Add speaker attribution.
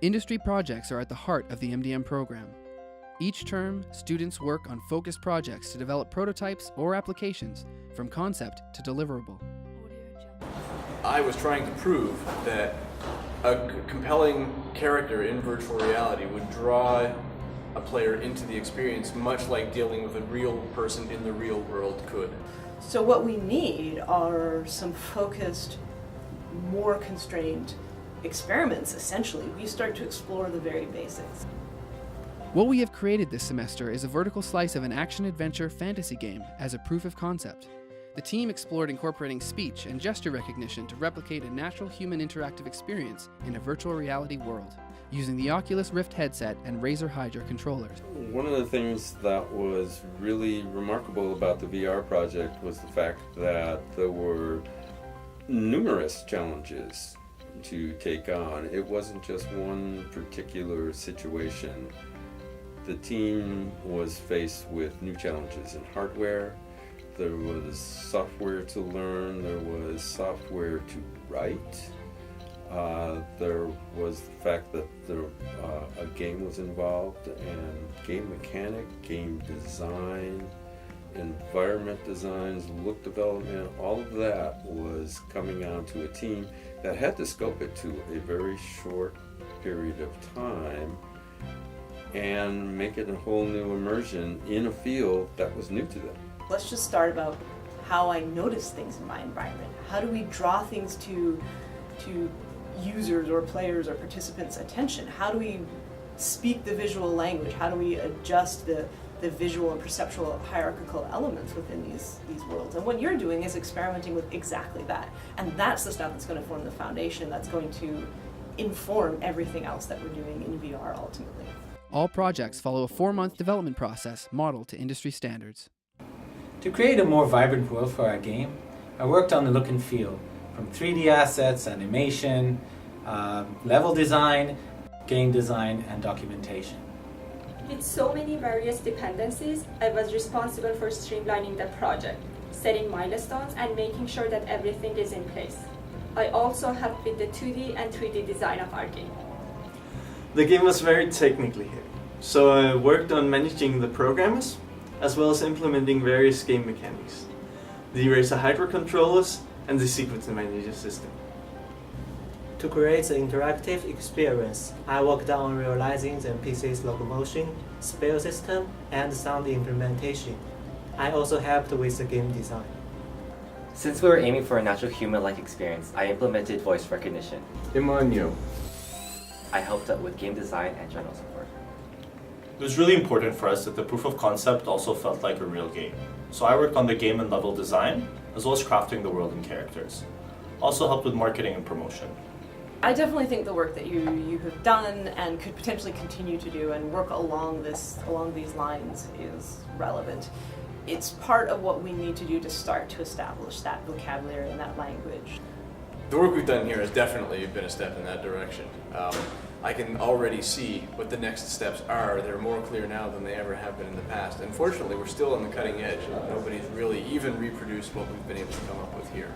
Speaker 1: Industry projects are at the heart of the MDM program. Each term, students work on focused projects to develop prototypes or applications from concept to deliverable.
Speaker 2: I was trying to prove that a compelling character in virtual reality would draw a player into the experience, much like dealing with a real person in the real world could.
Speaker 3: So what we need are some focused, more constrained experiments, essentially. We start to explore the very basics.
Speaker 1: What we have created this semester is a vertical slice of an action-adventure fantasy game as a proof of concept. The team explored incorporating speech and gesture recognition to replicate a natural human interactive experience in a virtual reality world, using the Oculus Rift headset and Razer Hydra controllers.
Speaker 4: One of the things that was really remarkable about the VR project was the fact that there were numerous challenges to take on. It wasn't just one particular situation. The team was faced with new challenges in hardware. There was software to learn, there was software to write. There was the fact that a game was involved, and game mechanic, game design, environment designs, look development, all of that was coming onto a team that had to scope it to a very short period of time and make it a whole new immersion in a field that was new to them.
Speaker 3: Let's just start about how I notice things in my environment. How do we draw things to users or players or participants' attention? How do we speak the visual language? How do we adjust the visual and perceptual hierarchical elements within these worlds? And what you're doing is experimenting with exactly that. And that's the stuff that's going to form the foundation that's going to inform everything else that we're doing in VR ultimately.
Speaker 1: All projects follow a 4-month development process modeled to industry standards.
Speaker 5: To create a more vibrant world for our game, I worked on the look and feel, from 3D assets, animation, level design, game design, and documentation.
Speaker 6: With so many various dependencies, I was responsible for streamlining the project, setting milestones, and making sure that everything is in place. I also helped with the 2D and 3D design of our game.
Speaker 7: The game was very technically heavy, so I worked on managing the programmers, as well as implementing various game mechanics, the Razer Hydra controllers, and the sequence manager system.
Speaker 8: To create the interactive experience, I worked on realizing the NPC's locomotion, spell system, and sound implementation. I also helped with the game design.
Speaker 9: Since we were aiming for a natural human-like experience, I implemented voice recognition.
Speaker 2: Emmanuel.
Speaker 9: I helped out with game design and general support.
Speaker 10: It was really important for us that the proof of concept also felt like a real game. So I worked on the game and level design, as well as crafting the world and characters. Also helped with marketing and promotion.
Speaker 3: I definitely think the work that you have done and could potentially continue to do and work along these lines is relevant. It's part of what we need to do to start to establish that vocabulary and that language.
Speaker 2: The work we've done here has definitely been a step in that direction. I can already see what the next steps are. They're more clear now than they ever have been in the past. Unfortunately, we're still on the cutting edge, and nobody's really even reproduced what we've been able to come up with here.